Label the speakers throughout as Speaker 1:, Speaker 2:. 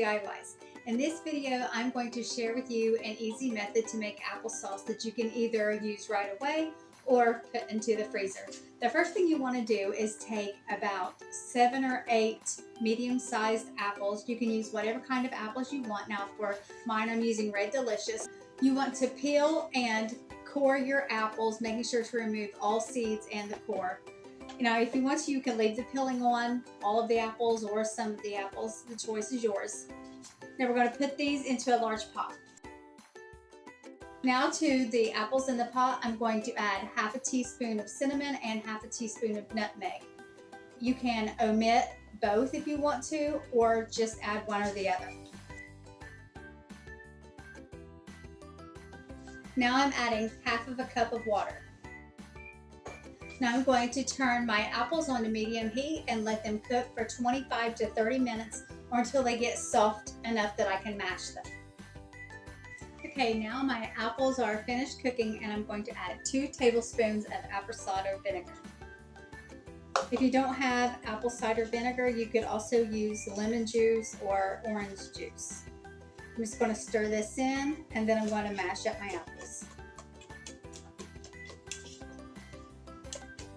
Speaker 1: DIYs. In this video, I'm going to share with you an easy method to make applesauce that you can either use right away or put into the freezer. The first thing you want to do is take about 7 or 8 medium-sized apples. You can use whatever kind of apples you want. Now for mine, I'm using Red Delicious. You want to peel and core your apples, making sure to remove all seeds and the core. Now, if you want to, you can leave the peeling on all of the apples or some of the apples. The choice is yours. Now we're going to put these into a large pot. Now to the apples in the pot, I'm going to add half a teaspoon of cinnamon and half a teaspoon of nutmeg. You can omit both if you want to, or just add one or the other. Now I'm adding half of a cup of water. Now I'm going to turn my apples on to medium heat and let them cook for 25 to 30 minutes or until they get soft enough that I can mash them. Okay, now my apples are finished cooking and I'm going to add 2 tablespoons of apple cider vinegar. If you don't have apple cider vinegar, you could also use lemon juice or orange juice. I'm just going to stir this in and then I'm going to mash up my apples.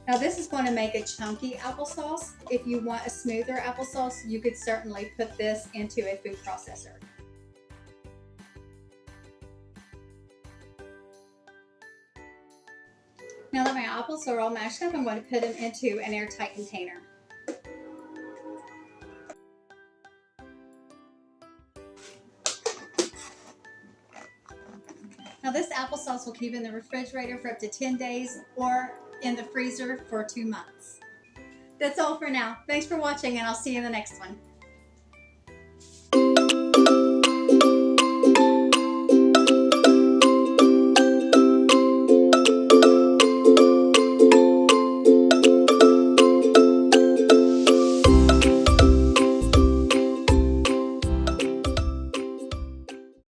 Speaker 1: Now this is going to make a chunky applesauce. If you want a smoother applesauce, you could certainly put this into a food processor. Now that my apples are all mashed up, I'm going to put them into an airtight container. Now this applesauce will keep in the refrigerator for up to 10 days or in the freezer for 2 months. That's all for now. Thanks for watching and I'll see you in the next one.